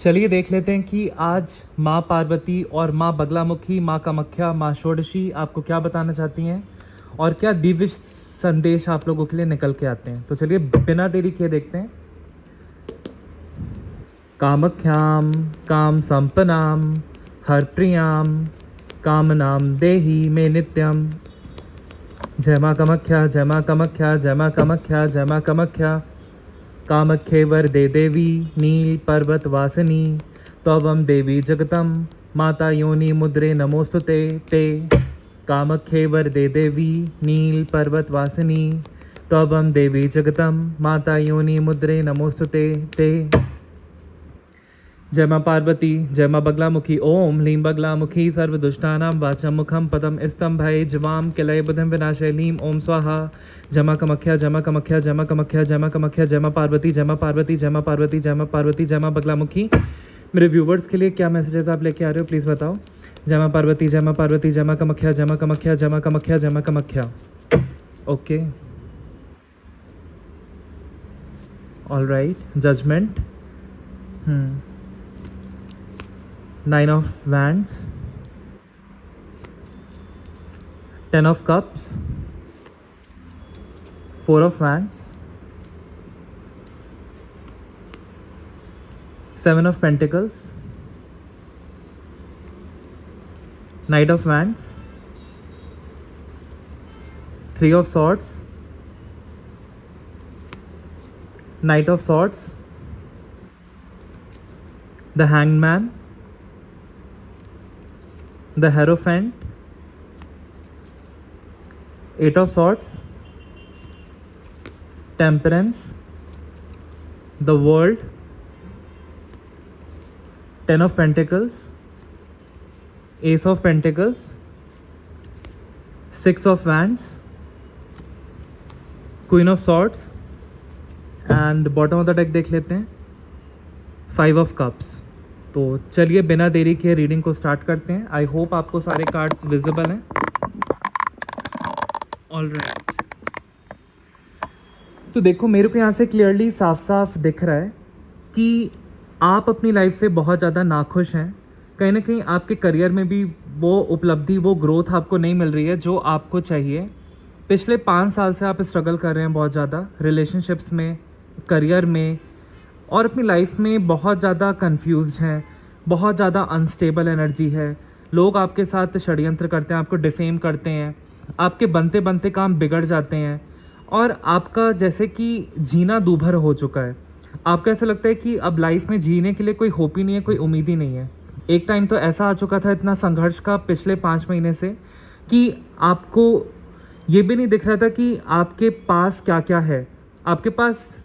चलिए देख लेते हैं कि आज माँ पार्वती और माँ बगलामुखी, माँ कामाख्या, माँ षोडशी आपको क्या बताना चाहती हैं और क्या दिव्य संदेश आप लोगों के लिए निकल के आते हैं। तो चलिए बिना देरी किए देखते हैं। कामाख्याम काम संपनाम हरप्रियाम कामनाम देही में नित्यम। जय माँ कामाख्या, जय माँ कामाख्या, जय माँ कामाख्या, जय माँ कामाख्या। कामख्ये वरदे देवी नील पर्वत वासिनी त्वं देवी जगतम माता योनि मुद्रे नमोस्तुते ते। कामख्ये वरदे देवी नील पर्वत वासिनी त्वं देवी जगतम माता योनि मुद्रे नमोस्तुते ते। जय माँ पार्वती, जय माँ बगलामुखी। ओम लीं बगलामुखी सर्वदुष्टानां वाचं मुखं पदम स्तंभये जवाम किलय बुद्धिं विनाशय लीं ओम स्वाहा। जय माँ कामाख्या, जय माँ कामाख्या, जय माँ कामाख्या, जय माँ कामाख्या, जय माँ पार्वती, जय माँ पार्वती, जय माँ पार्वती, जय माँ पार्वती, जय माँ बगलामुखी। मेरे व्यूवर्स के लिए क्या मैसेजेस आप लेके आ रहे हो प्लीज़ बताओ। जय माँ पार्वती, जय माँ पार्वती, जय माँ कामाख्या, जय माँ कामाख्या, जय माँ कामाख्या, जय माँ Kamakhya. Okay, all right. Judgement. 9 of Wands, 10 of Cups, 4 of Wands, 7 of Pentacles, Knight of Wands, 3 of Swords, Knight of Swords, the Hanged Man, the Hierophant, 8 of Swords, Temperance, the World, 10 of Pentacles, Ace of Pentacles, 6 of Wands, Queen of Swords and bottom of the deck देख लेते हैं 5 of cups. तो चलिए बिना देरी के reading को start करते हैं। आई होप आपको सारे कार्ड्स विजिबल हैं। ऑलराइट, तो देखो मेरे को यहाँ से क्लियरली साफ साफ दिख रहा है कि आप अपनी लाइफ से बहुत ज़्यादा नाखुश हैं। कहीं ना कहीं आपके करियर में भी वो उपलब्धि, वो ग्रोथ आपको नहीं मिल रही है जो आपको चाहिए। पिछले 5 साल से आप स्ट्रगल कर रहे हैं बहुत ज़्यादा, रिलेशनशिप्स में, करियर में और अपनी लाइफ में बहुत ज़्यादा कंफ्यूज्ड हैं, बहुत ज़्यादा अनस्टेबल एनर्जी है। लोग आपके साथ षड्यंत्र करते हैं, आपको डिफेम करते हैं, आपके बनते बनते काम बिगड़ जाते हैं और आपका जैसे कि जीना दूभर हो चुका है। आपको ऐसा लगता है कि अब लाइफ में जीने के लिए कोई होप ही नहीं है, कोई उम्मीद ही नहीं है। एक टाइम तो ऐसा आ चुका था इतना संघर्ष का पिछले 5 महीने से कि आपको ये भी नहीं दिख रहा था कि आपके पास क्या क्या है। आपके पास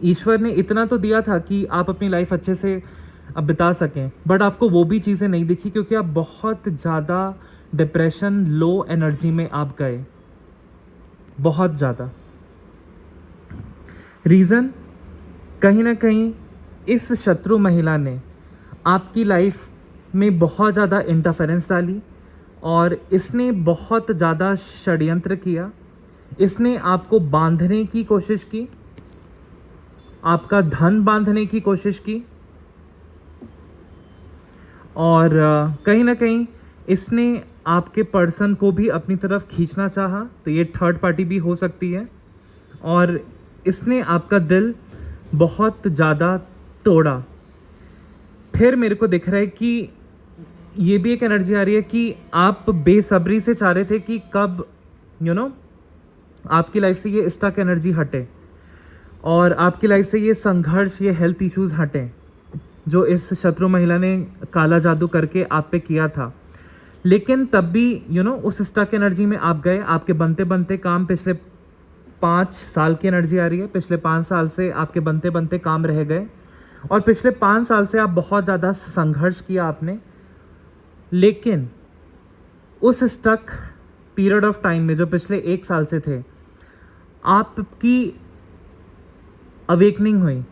ईश्वर ने इतना तो दिया था कि आप अपनी लाइफ अच्छे से अब बिता सकें, बट आपको वो भी चीज़ें नहीं दिखी क्योंकि आप बहुत ज़्यादा डिप्रेशन, लो एनर्जी में आप गए, बहुत ज़्यादा। रीज़न कहीं ना कहीं इस शत्रु महिला ने आपकी लाइफ में बहुत ज़्यादा इंटरफेरेंस डाली और इसने बहुत ज़्यादा षड्यंत्र किया। इसने आपको बांधने की कोशिश की, आपका धन बांधने की कोशिश की और कहीं ना कहीं इसने आपके पर्सन को भी अपनी तरफ खींचना चाहा। तो ये थर्ड पार्टी भी हो सकती है और इसने आपका दिल बहुत ज़्यादा तोड़ा। फिर मेरे को दिख रहा है कि ये भी एक एनर्जी आ रही है कि आप बेसब्री से चाह रहे थे कि कब आपकी लाइफ से ये स्टक एनर्जी हटे और आपकी लाइफ से ये संघर्ष, ये हेल्थ इश्यूज हटें जो इस शत्रु महिला ने काला जादू करके आप पे किया था। लेकिन तब भी उस स्टक एनर्जी में आप गए। आपके बनते बनते काम, पिछले 5 साल की एनर्जी आ रही है, पिछले 5 साल से आपके बनते बनते काम रह गए और पिछले 5 साल से आप बहुत ज़्यादा संघर्ष किया आपने। लेकिन उस स्टक पीरियड ऑफ टाइम में जो पिछले 1 साल से थे, आपकी अवेकनिंग हुई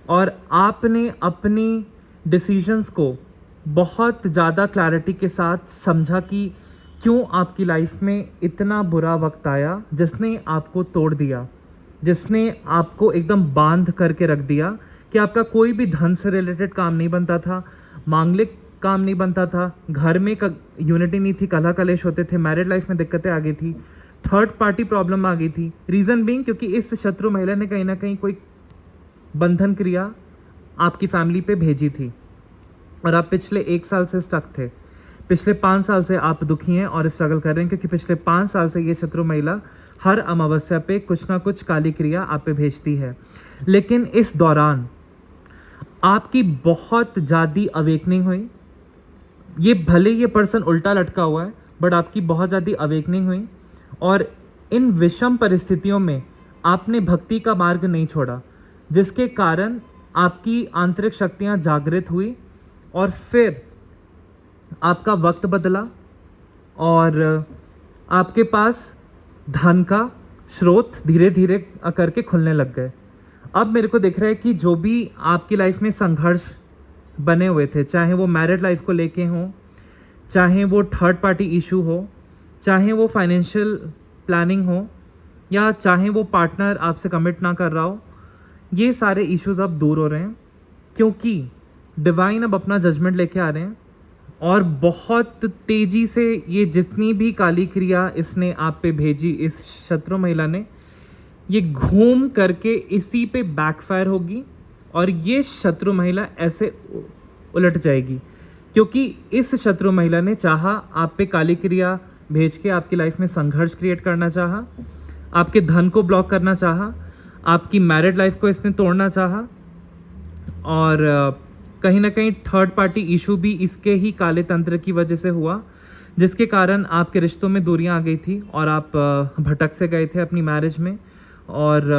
और आपने अपनी डिसीजंस को बहुत ज़्यादा क्लैरिटी के साथ समझा कि क्यों आपकी लाइफ में इतना बुरा वक्त आया जिसने आपको तोड़ दिया, जिसने आपको एकदम बांध करके रख दिया कि आपका कोई भी धन से रिलेटेड काम नहीं बनता था, मांगलिक काम नहीं बनता था, घर में यूनिटी नहीं थी, कलह कलेश होते थे, मैरिड लाइफ में दिक्कतें आ गई थी, थर्ड पार्टी प्रॉब्लम आ गई थी। रीज़न बीइंग क्योंकि इस शत्रु महिला ने कहीं ना कहीं कोई बंधन क्रिया आपकी फैमिली पे भेजी थी और आप पिछले 1 साल से स्टक थे। पिछले 5 साल से आप दुखी हैं और स्ट्रगल कर रहे हैं क्योंकि पिछले 5 साल से ये शत्रु महिला हर अमावस्या पे कुछ ना कुछ काली क्रिया आप पे भेजती है। लेकिन इस दौरान आपकी बहुत ज़्यादा अवेकनिंग हुई। ये भले ये पर्सन उल्टा लटका हुआ है बट आपकी बहुत ज़्यादा अवेकनिंग हुई और इन विषम परिस्थितियों में आपने भक्ति का मार्ग नहीं छोड़ा, जिसके कारण आपकी आंतरिक शक्तियाँ जागृत हुई और फिर आपका वक्त बदला और आपके पास धन का स्रोत धीरे धीरे करके खुलने लग गए। अब मेरे को दिख रहा है कि जो भी आपकी लाइफ में संघर्ष बने हुए थे, चाहे वो मैरिड लाइफ को लेके हों, चाहे वो थर्ड पार्टी इशू हो, चाहे वो फाइनेंशियल प्लानिंग हो, या चाहे वो पार्टनर आपसे कमिट ना कर रहा हो, ये सारे इश्यूज अब दूर हो रहे हैं क्योंकि डिवाइन अब अपना जजमेंट लेके आ रहे हैं और बहुत तेज़ी से ये जितनी भी काली क्रिया इसने आप पे भेजी, इस शत्रु महिला ने, ये घूम करके इसी पे बैकफायर होगी और ये शत्रु महिला ऐसे उलट जाएगी क्योंकि इस शत्रु महिला ने चाहा आप पे काली क्रिया भेज के आपकी लाइफ में संघर्ष क्रिएट करना चाहा, आपके धन को ब्लॉक करना चाहा, आपकी मैरिड लाइफ को इसने तोड़ना चाहा और कहीं ना कहीं थर्ड पार्टी इशू भी इसके ही काले तंत्र की वजह से हुआ, जिसके कारण आपके रिश्तों में दूरियां आ गई थी और आप भटक से गए थे अपनी मैरिज में और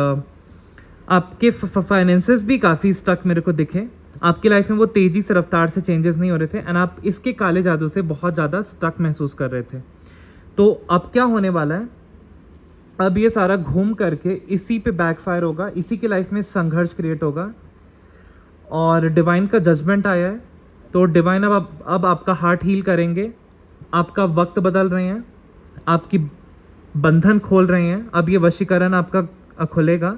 आपके फाइनेंसेस भी काफ़ी स्टक मेरे को दिखे। आपकी लाइफ में वो तेज़ी से रफ्तार से चेंजेस नहीं हो रहे थे एंड आप इसके काले जादू से बहुत ज़्यादा स्टक महसूस कर रहे थे। तो अब क्या होने वाला है, अब ये सारा घूम करके इसी पे बैकफायर होगा, इसी की लाइफ में संघर्ष क्रिएट होगा और डिवाइन का जजमेंट आया है। तो डिवाइन अब आपका हार्ट हील करेंगे, आपका वक्त बदल रहे हैं, आपकी बंधन खोल रहे हैं। अब ये वशीकरण आपका खुलेगा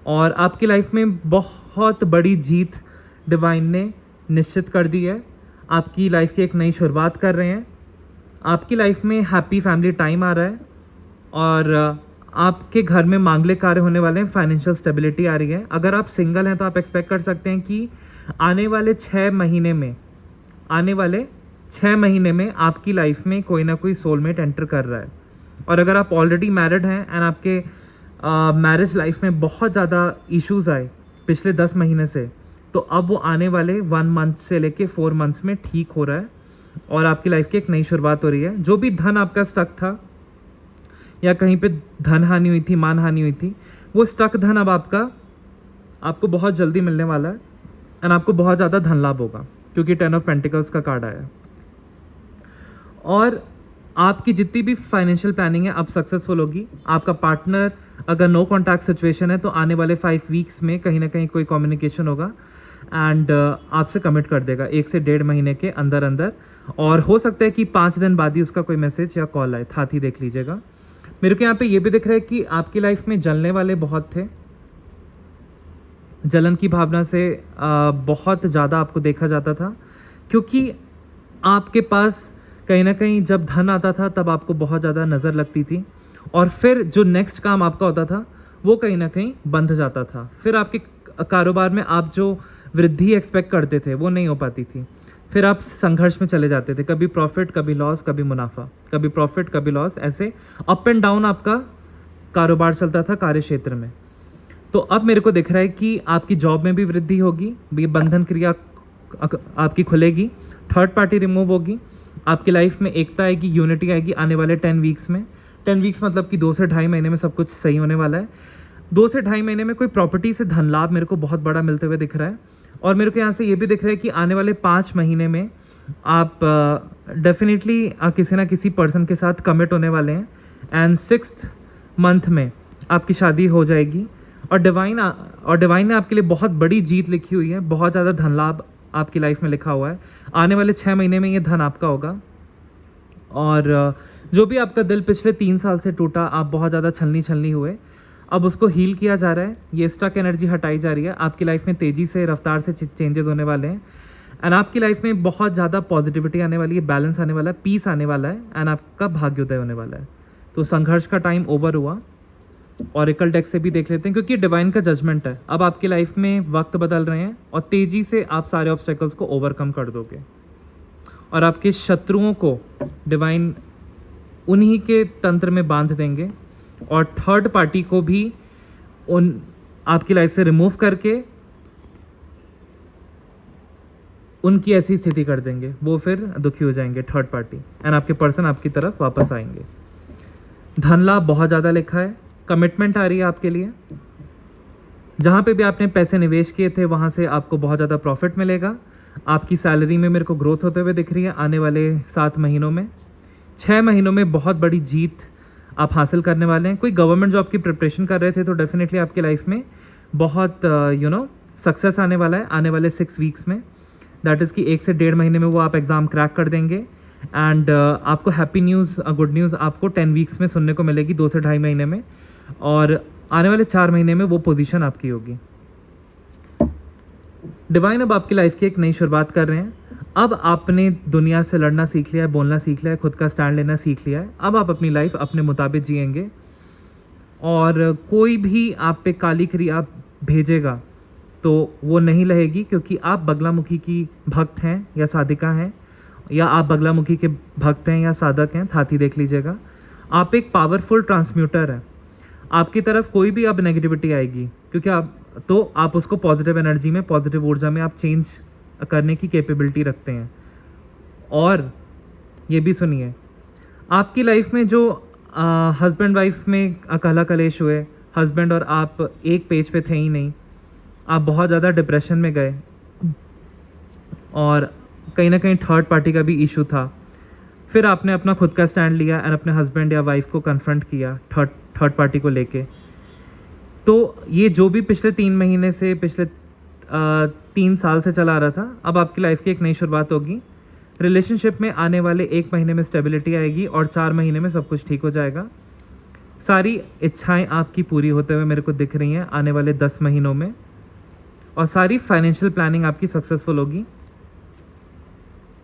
और आपकी लाइफ में बहुत बड़ी जीत डिवाइन ने निश्चित कर दी है। आपकी लाइफ की एक नई शुरुआत कर रहे हैं। आपकी लाइफ में हैप्पी फैमिली टाइम आ रहा है और आपके घर में मांगलिक कार्य होने वाले हैं, फाइनेंशियल स्टेबिलिटी आ रही है। अगर आप सिंगल हैं तो आप एक्सपेक्ट कर सकते हैं कि आने वाले 6 महीने में आपकी लाइफ में कोई ना कोई सोलमेट एंटर कर रहा है। और अगर आप ऑलरेडी मैरिड हैं एंड आपके मैरिज लाइफ में बहुत ज़्यादा इश्यूज़ आए पिछले 10 महीने से, तो अब वो आने वाले 1 मंथ से लेके 4 मंथ्स में ठीक हो रहा है और आपकी लाइफ की एक नई शुरुआत हो रही है। जो भी धन आपका स्टक था या कहीं पे धन हानि हुई थी, मान हानि हुई थी, वो स्टक धन अब आपको बहुत जल्दी मिलने वाला है एंड आपको बहुत ज़्यादा धन लाभ होगा क्योंकि 10 ऑफ पेंटिकल्स का कार्ड आया है। और आपकी जितनी भी फाइनेंशियल प्लानिंग है अब सक्सेसफुल होगी। आपका पार्टनर अगर नो कॉन्टैक्ट सिचुएशन है तो आने वाले 5 वीक्स में कहीं ना कहीं कोई कम्युनिकेशन होगा एंड आपसे कमिट कर देगा 1 से 1.5 महीने के अंदर अंदर। और हो सकता है कि 5 दिन बाद ही उसका कोई मैसेज या कॉल आए, साथ ही देख लीजिएगा। मेरे को यहाँ पे ये भी दिख रहा है कि आपकी लाइफ में जलने वाले बहुत थे, जलन की भावना से बहुत ज़्यादा आपको देखा जाता था क्योंकि आपके पास कहीं ना कहीं जब धन आता था तब आपको बहुत ज़्यादा नज़र लगती थी और फिर जो नेक्स्ट काम आपका होता था वो कहीं ना कहीं बंध जाता था। फिर आपके कारोबार में आप जो वृद्धि एक्सपेक्ट करते थे वो नहीं हो पाती थी। फिर आप संघर्ष में चले जाते थे, कभी प्रॉफिट कभी लॉस, कभी मुनाफा, कभी प्रॉफिट कभी लॉस, ऐसे अप एंड डाउन आपका कारोबार चलता था कार्य क्षेत्र में। तो अब मेरे को दिख रहा है कि आपकी जॉब में भी वृद्धि होगी, ये बंधन क्रिया आपकी खुलेगी, थर्ड पार्टी रिमूव होगी, आपकी लाइफ में एकता आएगी, यूनिटी आएगी आने वाले 10 वीक्स में। 10 वीक्स मतलब कि 2 से 2.5 महीने में सब कुछ सही होने वाला है। 2 से 2.5 महीने में कोई प्रॉपर्टी से धन लाभ मेरे को बहुत बड़ा मिलते हुए दिख रहा है। और मेरे को यहाँ से ये भी दिख रहा है कि आने वाले 5 महीने में आप डेफिनेटली किसी ना किसी पर्सन के साथ कमिट होने वाले हैं एंड 6th मंथ में आपकी शादी हो जाएगी। और डिवाइन ने आपके लिए बहुत बड़ी जीत लिखी हुई है, बहुत ज़्यादा धन लाभ आपकी लाइफ में लिखा हुआ है। आने वाले 6 महीने में ये धन आपका होगा। और जो भी आपका दिल पिछले 3 साल से टूटा, आप बहुत ज़्यादा छलनी हुए, अब उसको हील किया जा रहा है, ये स्टक एनर्जी हटाई जा रही है, आपकी लाइफ में तेज़ी से रफ्तार से चेंजेस होने वाले हैं एंड आपकी लाइफ में बहुत ज़्यादा पॉजिटिविटी आने वाली है, बैलेंस आने वाला है, पीस आने वाला है एंड आपका भाग्योदय होने वाला है। तो संघर्ष का टाइम ओवर हुआ। ऑरेकल डेक से भी देख लेते हैं क्योंकि डिवाइन का जजमेंट है। अब आपकी लाइफ में वक्त बदल रहे हैं और तेज़ी से आप सारे ऑब्स्टेकल्स को ओवरकम कर दोगे और आपके शत्रुओं को डिवाइन उन्हीं के तंत्र में बांध देंगे और थर्ड पार्टी को भी उन आपकी लाइफ से रिमूव करके उनकी ऐसी स्थिति कर देंगे, वो फिर दुखी हो जाएंगे थर्ड पार्टी एंड आपके पर्सन आपकी तरफ वापस आएंगे। धन लाभ बहुत ज़्यादा लिखा है, कमिटमेंट आ रही है आपके लिए। जहाँ पे भी आपने पैसे निवेश किए थे वहाँ से आपको बहुत ज़्यादा प्रॉफिट मिलेगा। आपकी सैलरी में मेरे को ग्रोथ होते हुए दिख रही है आने वाले 7 महीनों में। 6 महीनों में बहुत बड़ी जीत आप हासिल करने वाले हैं। कोई गवर्नमेंट जॉब की प्रिपरेशन कर रहे थे तो डेफिनेटली आपकी लाइफ में बहुत सक्सेस आने वाला है आने वाले 6 वीक्स में। दैट इज़ कि 1 से 1.5 महीने में वो आप एग्ज़ाम क्रैक कर देंगे एंड आपको हैप्पी न्यूज़, गुड न्यूज़ आपको 10 वीक्स में सुनने को मिलेगी, 2 से 2.5 महीने में, और आने वाले 4 महीने में वो पोजीशन आपकी होगी। डिवाइन अब आपकी लाइफ की एक नई शुरुआत कर रहे हैं। अब आपने दुनिया से लड़ना सीख लिया है, बोलना सीख लिया है, खुद का स्टैंड लेना सीख लिया है। अब आप अपनी लाइफ अपने मुताबिक जिएंगे और कोई भी आप पे काली क्रिया भेजेगा तो वो नहीं रहेगी, क्योंकि आप बगलामुखी की भक्त हैं या साधिका हैं, या आप बगलामुखी के भक्त हैं या साधक हैं, थाती देख लीजिएगा। आप एक पावरफुल ट्रांसम्यूटर हैं। आपकी तरफ कोई भी अब नेगेटिविटी आएगी क्योंकि आप उसको पॉजिटिव एनर्जी में, पॉजिटिव ऊर्जा में आप चेंज करने की कैपेबिलिटी रखते हैं। और ये भी सुनिए, आपकी लाइफ में जो हस्बैंड वाइफ में कलह कलेश हुए, हस्बैंड और आप एक पेज पे थे ही नहीं, आप बहुत ज़्यादा डिप्रेशन में गए और कहीं ना कहीं थर्ड पार्टी का भी इशू था। फिर आपने अपना खुद का स्टैंड लिया एंड अपने हस्बैंड या वाइफ को कन्फ्रंट किया थर्ड पार्टी को लेके। तो ये जो भी पिछले 3 महीने से, पिछले 3 साल से चला रहा था, अब आपकी लाइफ की एक नई शुरुआत होगी। रिलेशनशिप में आने वाले 1 महीने में स्टेबिलिटी आएगी और 4 महीने में सब कुछ ठीक हो जाएगा। सारी इच्छाएं आपकी पूरी होते हुए मेरे को दिख रही हैं आने वाले 10 महीनों में, और सारी फाइनेंशियल प्लानिंग आपकी सक्सेसफुल होगी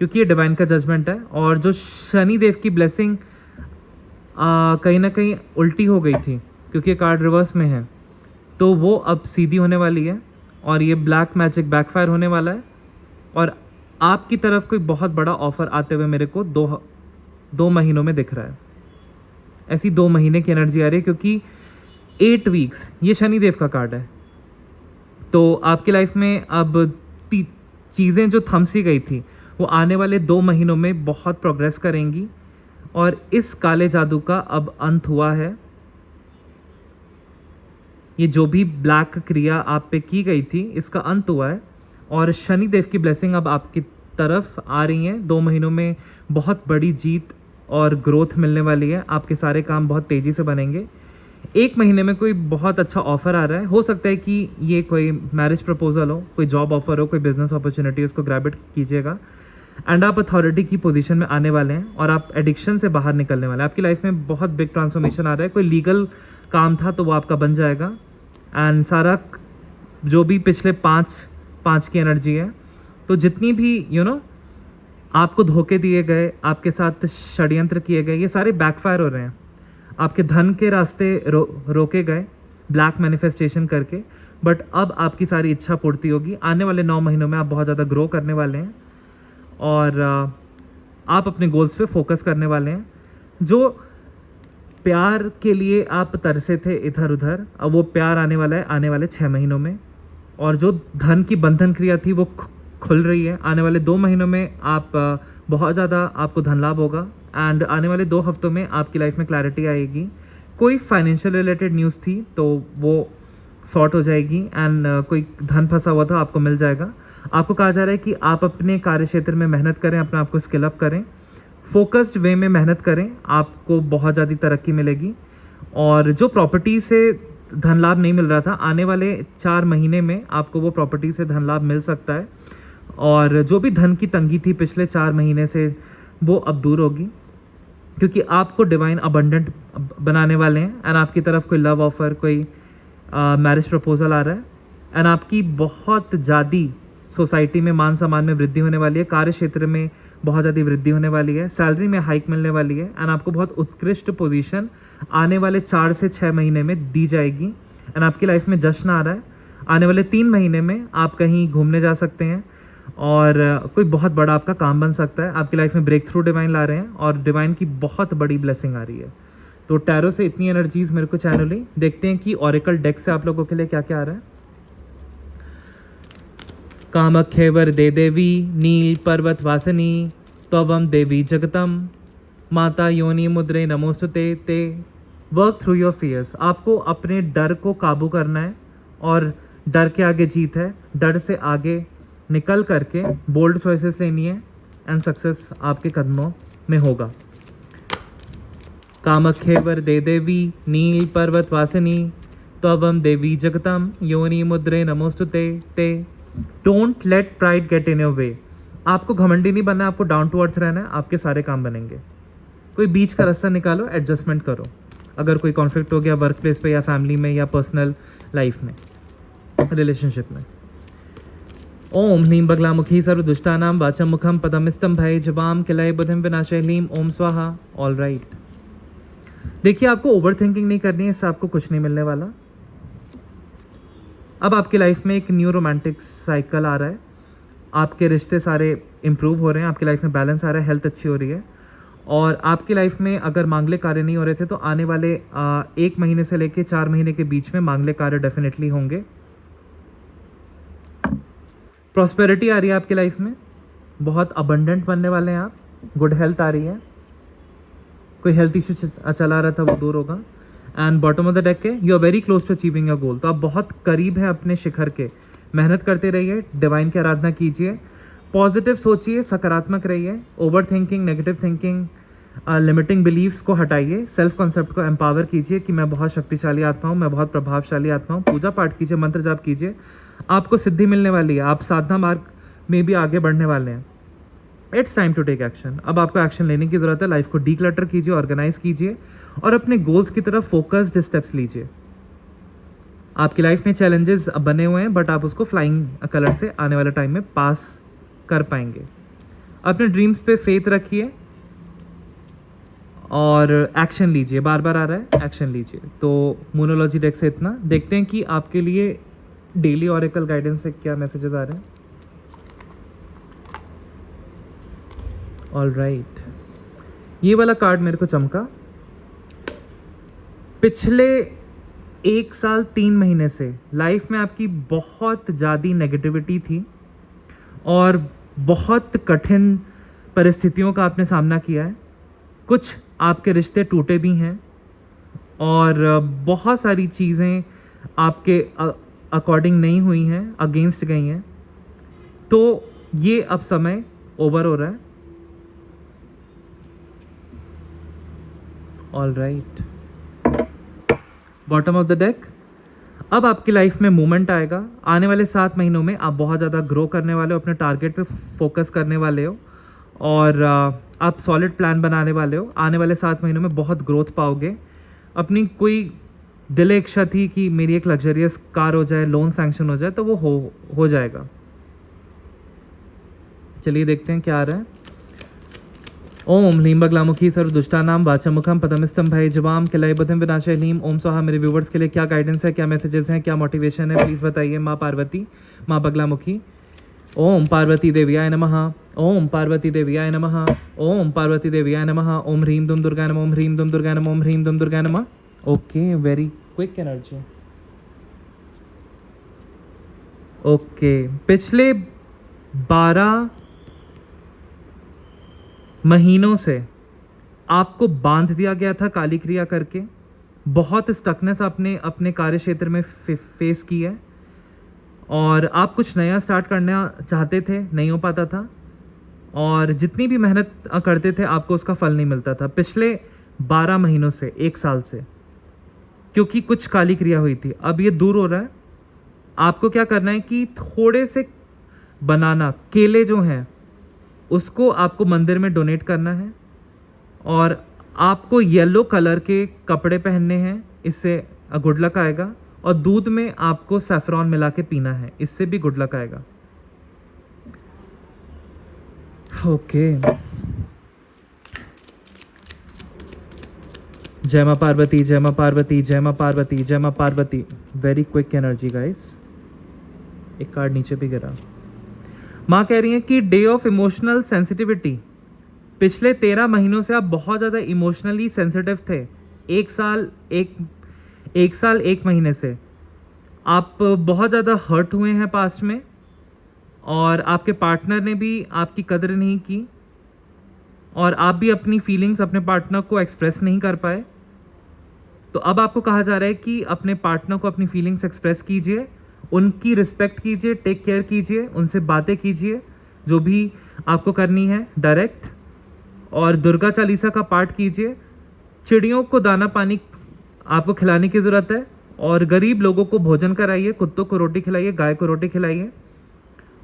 क्योंकि ये डिवाइन का जजमेंट है। और जो शनि देव की ब्लेसिंग कहीं ना कहीं उल्टी हो गई थी क्योंकि ये कार्ड रिवर्स में है, तो वो अब सीधी होने वाली है और ये ब्लैक मैजिक बैकफायर होने वाला है। और आपकी तरफ कोई बहुत बड़ा ऑफर आते हुए मेरे को 2 महीनों में दिख रहा है। ऐसी 2 महीने की एनर्जी आ रही है क्योंकि 8 वीक्स ये शनिदेव का कार्ड है। तो आपकी लाइफ में अब चीज़ें जो थम सी गई थी वो आने वाले 2 महीनों में बहुत प्रोग्रेस करेंगी और इस काले जादू का अब अंत हुआ है। ये जो भी ब्लैक क्रिया आप पे की गई थी इसका अंत हुआ है और शनि देव की ब्लेसिंग अब आपकी तरफ आ रही है। 2 महीनों में बहुत बड़ी जीत और ग्रोथ मिलने वाली है। आपके सारे काम बहुत तेज़ी से बनेंगे। 1 महीने में कोई बहुत अच्छा ऑफर आ रहा है। हो सकता है कि ये कोई मैरिज प्रपोजल हो, कोई जॉब ऑफर हो, कोई बिजनेस अपॉर्चुनिटी, उसको ग्रैब इट कीजिएगा। एंड आप अथॉरिटी की पोजीशन में आने वाले हैं और आप एडिक्शन से बाहर निकलने वाले हैं। आपकी लाइफ में बहुत बिग ट्रांसफॉर्मेशन आ रहा है। कोई लीगल काम था तो वो आपका बन जाएगा। एंड सारा जो भी पिछले 5 की एनर्जी है, तो जितनी भी आपको धोखे दिए गए, आपके साथ षड्यंत्र किए गए, ये सारे बैकफायर हो रहे हैं। आपके धन के रास्ते रोके गए ब्लैक मैनिफेस्टेशन करके, बट अब आपकी सारी इच्छा पूर्ति होगी। आने वाले 9 महीनों में आप बहुत ज़्यादा ग्रो करने वाले हैं और आप अपने गोल्स पे फोकस करने वाले हैं। जो प्यार के लिए आप तरसे थे इधर उधर, अब वो प्यार आने वाला है आने वाले 6 महीनों में। और जो धन की बंधन क्रिया थी वो खुल रही है। आने वाले 2 महीनों में आप बहुत ज़्यादा आपको धन लाभ होगा एंड आने वाले 2 हफ्तों में आपकी लाइफ में क्लैरिटी आएगी। कोई फाइनेंशियल रिलेटेड न्यूज़ थी तो वो सॉर्ट हो जाएगी एंड कोई धन फंसा हुआ था आपको मिल जाएगा। आपको कहा जा रहा है कि आप अपने कार्य क्षेत्र में मेहनत करें, अपने आप को स्किल अप करें, फोकस्ड वे में मेहनत करें, आपको बहुत ज़्यादा तरक्की मिलेगी। और जो प्रॉपर्टी से धन लाभ नहीं मिल रहा था, आने वाले 4 महीने में आपको वो प्रॉपर्टी से धन लाभ मिल सकता है। और जो भी धन की तंगी थी पिछले 4 महीने से, वो अब दूर होगी क्योंकि आपको डिवाइन अबंडेंट बनाने वाले हैं एंड आपकी तरफ कोई लव ऑफर, कोई मैरिज प्रपोजल आ रहा है। एंड आपकी बहुत ज़्यादा सोसाइटी में मान सम्मान में वृद्धि होने वाली है, कार्य क्षेत्र में बहुत ज़्यादा वृद्धि होने वाली है, सैलरी में हाइक मिलने वाली है। एंड आपको बहुत उत्कृष्ट पोजीशन आने वाले 4 से 6 महीने में दी जाएगी। एंड आपकी लाइफ में जश्न आ रहा है। आने वाले 3 महीने में आप कहीं घूमने जा सकते हैं और कोई बहुत बड़ा आपका काम बन सकता है। आपकी लाइफ में ब्रेक थ्रू डिवाइन ला रहे हैं और डिवाइन की बहुत बड़ी ब्लेसिंग आ रही है। तो टैरो से इतनी एनर्जीज मेरे को चैनली। देखते हैं कि ऑरेकल डेक से आप लोगों के लिए क्या क्या आ रहा है। कामख्ये वरदे देवी नील पर्वत वासिनी त्वं देवी जगतम माता योनि मुद्रे नमोस्तुते ते। Work through your fears. आपको अपने डर को काबू करना है और डर के आगे जीत है। डर से आगे निकल करके बोल्ड चॉइसेस लेनी है एंड सक्सेस आपके कदमों में होगा। कामख्ये वरदे देवी नील पर्वत वासिनी त्वं देवी जगतम योनि मुद्रे नमोस्तुते ते। Don't let pride get in your way. आपको घमंडी नहीं बनना है, आपको डाउन टू अर्थ रहना है, आपके सारे काम बनेंगे। कोई बीच का रास्ता निकालो, एडजस्टमेंट करो। अगर कोई कॉन्फ्लिक्ट हो गया वर्क प्लेस पे या फैमिली में या पर्सनल लाइफ में, रिलेशनशिप में। ओम ह्लीं बगलामुखी सर्वदुष्टानां वाचं मुखम पदमिस्तम भय जवाम किलय बुधिम विनाशय ह्लीं ओम स्वाहा। All right. देखिए, आपको ओवर थिंकिंग नहीं करनी है, इससे आपको कुछ नहीं मिलने वाला। अब आपकी लाइफ में एक न्यू रोमांटिक साइकिल आ रहा है। आपके रिश्ते सारे इम्प्रूव हो रहे हैं, आपकी लाइफ में बैलेंस आ रहा है, हेल्थ अच्छी हो रही है। और आपकी लाइफ में अगर मांगलिक कार्य नहीं हो रहे थे तो आने वाले 1 महीने से लेके 4 महीने के बीच में मांगलिक कार्य डेफिनेटली होंगे। प्रॉस्पेरिटी आ रही है आपकी लाइफ में, बहुत अबंडेंट बनने वाले हैं आप। गुड हेल्थ आ रही है, कोई हेल्थ इशू चला रहा था वो दूर होगा। And bottom of the deck है you are very close to achieving your goal. तो आप बहुत करीब हैं अपने शिखर के। मेहनत करते रहिए, डिवाइन की आराधना कीजिए, पॉजिटिव सोचिए, सकारात्मक रहिए। Over thinking, negative thinking, limiting believes को हटाइए। सेल्फ कॉन्सेप्ट को एम्पावर कीजिए कि मैं बहुत शक्तिशाली आत्मा हूँ, मैं बहुत प्रभावशाली आत्मा हूँ। पूजा पाठ कीजिए, मंत्र जाप कीजिए, आपको सिद्धि मिलने वाली है। आप साधना मार्ग में भी आगे बढ़ने वाले हैं। It's time to take action. अब आपको एक्शन लेने की ज़रूरत है। लाइफ को डीक्लटर कीजिए, ऑर्गेनाइज कीजिए और अपने गोल्स की तरफ फोकस्ड स्टेप्स लीजिए। आपकी लाइफ में चैलेंजेस बने हुए हैं बट आप उसको फ्लाइंग कलर से आने वाले टाइम में पास कर पाएंगे। अपने ड्रीम्स पे फेथ रखिए और एक्शन लीजिए। बार बार आ रहा है, एक्शन लीजिए। तो मोनोलॉजी डेक से इतना। देखते हैं कि आपके लिए डेली ऑरेकल गाइडेंस से क्या मैसेजेस आ रहे हैं। ऑल राइट, ये वाला कार्ड मेरे को चमका। पिछले 1 साल 3 महीने से लाइफ में आपकी बहुत ज़्यादा नेगेटिविटी थी और बहुत कठिन परिस्थितियों का आपने सामना किया है। कुछ आपके रिश्ते टूटे भी हैं और बहुत सारी चीज़ें आपके अकॉर्डिंग नहीं हुई हैं, अगेंस्ट गई हैं। तो ये अब समय ओवर हो रहा है। All right, bottom of the deck. अब आपकी लाइफ में मूवमेंट आएगा। आने वाले 7 महीनों में आप बहुत ज़्यादा ग्रो करने वाले हो, अपने टारगेट पे फोकस करने वाले हो और आप सॉलिड प्लान बनाने वाले हो। आने वाले 7 महीनों में बहुत ग्रोथ पाओगे। अपनी कोई दिल इच्छा थी कि मेरी एक लग्जरियस कार हो जाए, लोन सैंक्शन हो जाए, तो वो हो जाएगा। चलिए देखते हैं क्या आ रहा है। ओम ह्लीं बगलामुखी सर्वदुष्टानां वाचं मुखम पदमिस्तम भय जवाम किलय बुधिम विनाशय ह्लीं ओम स्वाहा। मेरे व्यूवर्स के लिए क्या गाइडेंस है, क्या मैसेजेस हैं, क्या मोटिवेशन है, प्लीज़ बताइए। माँ पार्वती, माँ बगलामुखी। ओम पार्वती देव्याय नमः। ओम पार्वती देव्याय नमः। ओम पार्वती देव्याय नमः। ओम ह्रीं दुम दुर्गाय नमः। ओम ह्रीं दुम दुर्गाय नमः। ओम ह्रीं दुम दुर्गाय नमः। Okay, very quick energy. Okay, पिछले 12 महीनों से आपको बांध दिया गया था काली क्रिया करके। बहुत स्टकनेस आपने अपने कार्य क्षेत्र में फेस की है और आप कुछ नया स्टार्ट करना चाहते थे, नहीं हो पाता था और जितनी भी मेहनत करते थे आपको उसका फल नहीं मिलता था पिछले 12 महीनों से, 1 साल से, क्योंकि कुछ काली क्रिया हुई थी। अब ये दूर हो रहा है। आपको क्या करना है कि थोड़े से बनाना केले जो हैं उसको आपको मंदिर में डोनेट करना है और आपको येलो कलर के कपड़े पहनने हैं, इससे गुड लक आएगा। और दूध में आपको सैफरॉन मिला के पीना है, इससे भी गुड लक आएगा। ओके, जय मां पार्वती, जय मां पार्वती, जय मां पार्वती, जय मां Parvati. Very quick energy guys. एक कार्ड नीचे भी गिरा। माँ कह रही है कि डे ऑफ इमोशनल सेंसिटिविटी, पिछले 13 महीनों से आप बहुत ज़्यादा इमोशनली सेंसिटिव थे। एक साल 1 महीने से आप बहुत ज़्यादा हर्ट हुए हैं पास्ट में, और आपके पार्टनर ने भी आपकी कदर नहीं की, और आप भी अपनी फीलिंग्स अपने पार्टनर को एक्सप्रेस नहीं कर पाए। तो अब आपको कहा जा रहा है कि अपने पार्टनर को अपनी फीलिंग्स एक्सप्रेस कीजिए, उनकी रिस्पेक्ट कीजिए, टेक केयर कीजिए, उनसे बातें कीजिए जो भी आपको करनी है डायरेक्ट, और दुर्गा चालीसा का पाठ कीजिए। चिड़ियों को दाना पानी आपको खिलाने की ज़रूरत है, और गरीब लोगों को भोजन कराइए, कुत्तों को रोटी खिलाइए, गाय को रोटी खिलाइए,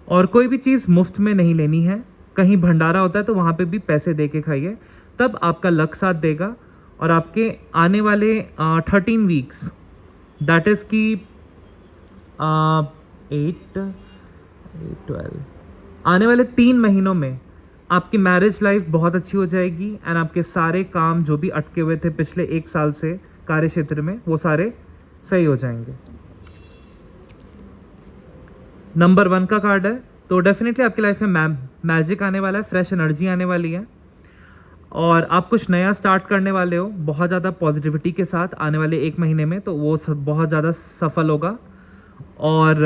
और कोई भी चीज़ मुफ्त में नहीं लेनी है। कहीं भंडारा होता है तो वहाँ पे भी पैसे दे के खाइए, तब आपका लक साथ देगा। और आपके आने वाले 13 वीक्स, दैट इज़ की 8 12, आने वाले 3 महीनों में आपकी मैरिज लाइफ बहुत अच्छी हो जाएगी, एंड आपके सारे काम जो भी अटके हुए थे पिछले 1 साल से कार्य क्षेत्र में, वो सारे सही हो जाएंगे। नंबर 1 का कार्ड है, तो डेफिनेटली आपकी लाइफ में मैजिक आने वाला है, फ्रेश एनर्जी आने वाली है, और आप कुछ नया स्टार्ट करने वाले हो बहुत ज़्यादा पॉजिटिविटी के साथ आने वाले 1 महीने में, तो वो सब बहुत ज़्यादा सफल होगा। और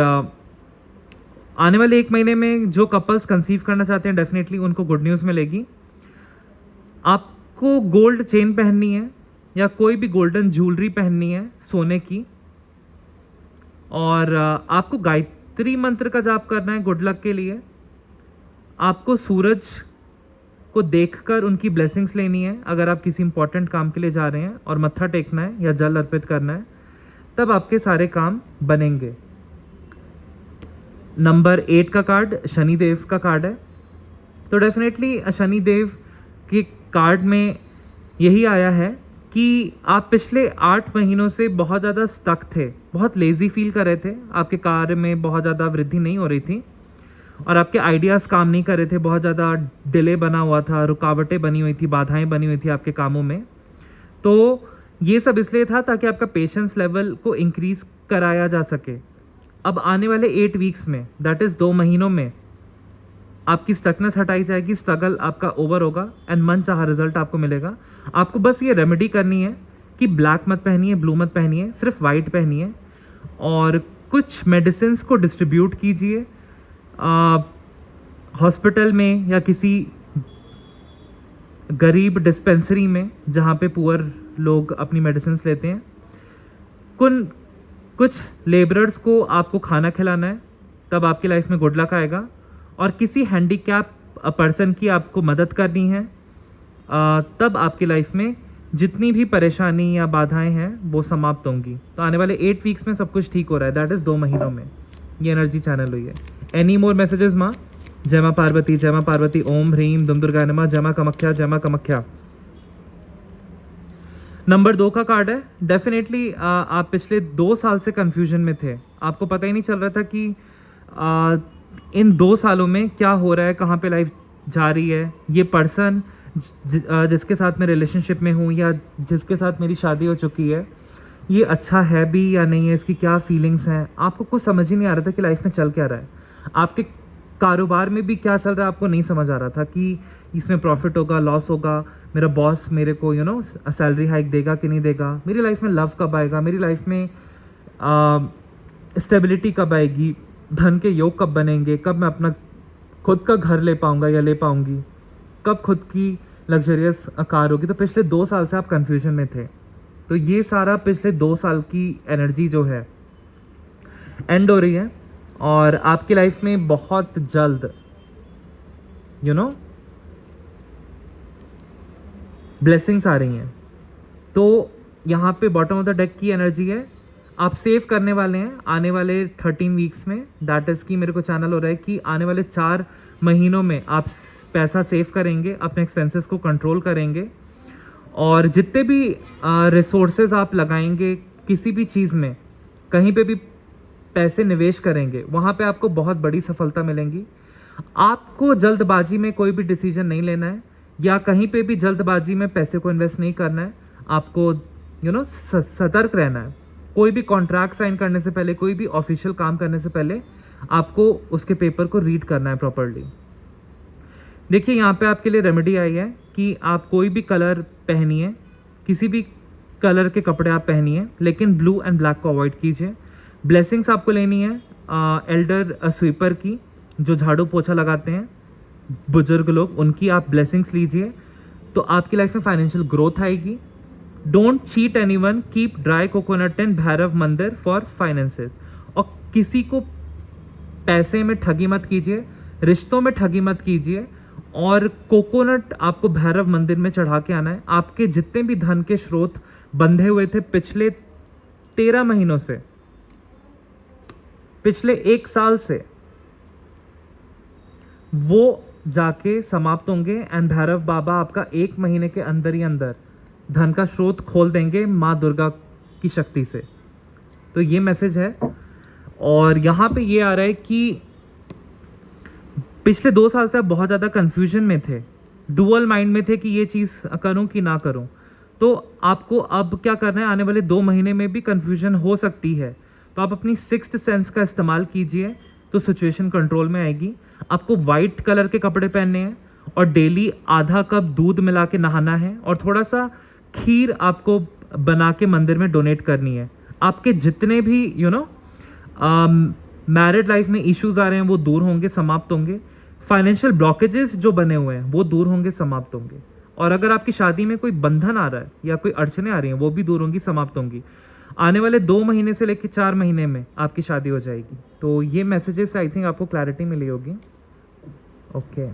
आने वाले 1 महीने में जो कपल्स कंसीव करना चाहते हैं, डेफिनेटली उनको गुड न्यूज़ मिलेगी। आपको गोल्ड चेन पहननी है, या कोई भी गोल्डन ज्वेलरी पहननी है सोने की, और आपको गायत्री मंत्र का जाप करना है गुड लक के लिए। आपको सूरज को देखकर उनकी ब्लेसिंग्स लेनी है अगर आप किसी इंपॉर्टेंट काम के लिए जा रहे हैं, और मत्था टेकना है या जल अर्पित करना है, तब आपके सारे काम बनेंगे। नंबर 8 का कार्ड शनिदेव का कार्ड है, तो डेफिनेटली शनिदेव के कार्ड में यही आया है कि आप पिछले 8 महीनों से बहुत ज़्यादा स्टक थे, बहुत लेज़ी फील कर रहे थे, आपके कार्य में बहुत ज़्यादा वृद्धि नहीं हो रही थी, और आपके आइडियाज़ काम नहीं कर रहे थे, बहुत ज़्यादा डिले बना हुआ था, रुकावटें बनी हुई थी, बाधाएं बनी हुई थी आपके कामों में। तो ये सब इसलिए था ताकि आपका पेशेंस लेवल को इंक्रीज़ कराया जा सके। अब आने वाले 8 वीक्स में, दैट इज़ 2 महीनों में, आपकी स्टकनेस हटाई जाएगी, स्ट्रगल आपका ओवर होगा, एंड मन चाहा रिजल्ट आपको मिलेगा। आपको बस ये रेमेडी करनी है कि ब्लैक मत पहनिए, ब्लू मत पहनिए, सिर्फ वाइट पहनिए, और कुछ मेडिसिन को डिस्ट्रीब्यूट कीजिए हॉस्पिटल में या किसी गरीब डिस्पेंसरी में जहाँ पे पुअर लोग अपनी मेडिसिन लेते हैं। कुछ लेबरर्स को आपको खाना खिलाना है, तब आपकी लाइफ में गुड लक आएगा। और किसी हैंडीकैप पर्सन की आपको मदद करनी है, तब आपकी लाइफ में जितनी भी परेशानी या बाधाएं हैं वो समाप्त होंगी। तो आने वाले 8 वीक्स में सब कुछ ठीक हो रहा है, दैट इज़ 2 महीनों में ये एनर्जी चैनल हुई है। एनी मोर मैसेजेस माँ? जय माँ पार्वती, जय माँ पार्वती, ओम ह्रीम दुम दुर्गा नमः, जय माँ कामाख्या, जय माँ कामाख्या। नंबर 2 का कार्ड है, डेफिनेटली आप पिछले 2 साल से कन्फ्यूजन में थे, आपको पता ही नहीं चल रहा था कि इन 2 सालों में क्या हो रहा है, कहाँ पे लाइफ जा रही है। ये पर्सन जिसके साथ मैं रिलेशनशिप में हूँ या जिसके साथ मेरी शादी हो चुकी है, ये अच्छा है भी या नहीं है, इसकी क्या फीलिंग्स हैं, आपको कुछ समझ ही नहीं आ रहा था कि लाइफ में चल क्या रहा है। आपके कारोबार में भी क्या चल रहा है आपको नहीं समझ आ रहा था कि इसमें प्रॉफिट होगा, लॉस होगा, मेरा बॉस मेरे को सैलरी हाइक देगा कि नहीं देगा, मेरी लाइफ में लव कब आएगा, मेरी लाइफ में स्टेबिलिटी कब आएगी, धन के योग कब बनेंगे, कब मैं अपना खुद का घर ले पाऊँगा या ले पाऊँगी, कब खुद की लग्जरियस कार होगी। तो पिछले 2 साल से आप कन्फ्यूजन में थे, तो ये सारा पिछले 2 साल की एनर्जी जो है एंड हो रही है, और आपकी लाइफ में बहुत जल्द ब्लेसिंग्स आ रही हैं। तो यहाँ पे बॉटम ऑफ द डेक की एनर्जी है, आप सेव करने वाले हैं आने वाले 13 वीक्स में, दैट इज़ की मेरे को चैनल हो रहा है कि आने वाले 4 महीनों में आप पैसा सेव करेंगे, अपने एक्सपेंसेस को कंट्रोल करेंगे, और जितने भी रिसोर्सेज आप लगाएंगे किसी भी चीज़ में, कहीं पे भी पैसे निवेश करेंगे वहाँ पे आपको बहुत बड़ी सफलता मिलेंगी। आपको जल्दबाजी में कोई भी डिसीजन नहीं लेना है या कहीं पे भी जल्दबाजी में पैसे को इन्वेस्ट नहीं करना है। आपको सतर्क रहना है। कोई भी कॉन्ट्रैक्ट साइन करने से पहले, कोई भी ऑफिशियल काम करने से पहले आपको उसके पेपर को रीड करना है प्रॉपरली। देखिए यहाँ पे आपके लिए रेमेडी आई है कि आप कोई भी कलर पहनिए, किसी भी कलर के कपड़े आप पहनिए, लेकिन ब्लू एंड ब्लैक को अवॉइड कीजिए। ब्लेसिंग्स आपको लेनी है एल्डर स्वीपर की, जो झाड़ू पोछा लगाते हैं बुजुर्ग लोग, उनकी आप ब्लेसिंग्स लीजिए तो आपकी लाइफ में फाइनेंशियल ग्रोथ आएगी। Don't cheat anyone, keep dry coconut in Bhairav mandir for finances. और किसी को पैसे में ठगी मत कीजिए, रिश्तों में ठगी मत कीजिए, और कोकोनट आपको भैरव मंदिर में चढ़ा के आना है। आपके जितने भी धन के स्रोत बंधे हुए थे पिछले 13 महीनों से, पिछले 1 साल से, वो जाके समाप्त होंगे एंड भैरव बाबा आपका 1 महीने के अंदर ही अंदर धन का स्रोत खोल देंगे माँ दुर्गा की शक्ति से। तो ये मैसेज है। और यहाँ पे ये आ रहा है कि पिछले 2 साल से आप बहुत ज़्यादा कन्फ्यूजन में थे, डुअल माइंड में थे कि ये चीज़ करूँ कि ना करूँ। तो आपको अब क्या करना है, आने वाले 2 महीने में भी कन्फ्यूजन हो सकती है, तो आप अपनी सिक्स्थ सेंस का इस्तेमाल कीजिए तो सिचुएशन कंट्रोल में आएगी। आपको वाइट कलर के कपड़े पहनने हैं और डेली आधा कप दूध मिला के नहाना है, और थोड़ा सा खीर आपको बना के मंदिर में डोनेट करनी है। आपके जितने भी मैरिड लाइफ में इश्यूज आ रहे हैं वो दूर होंगे, समाप्त होंगे। फाइनेंशियल ब्लॉकेजेस जो बने हुए हैं वो दूर होंगे, समाप्त होंगे। और अगर आपकी शादी में कोई बंधन आ रहा है या कोई अड़चने आ रही हैं वो भी दूर होंगी, समाप्त होंगी। आने वाले 2 महीने से लेकर 4 महीने में आपकी शादी हो जाएगी। तो ये मैसेजेस आई थिंक आपको क्लैरिटी मिली होगी। ओके,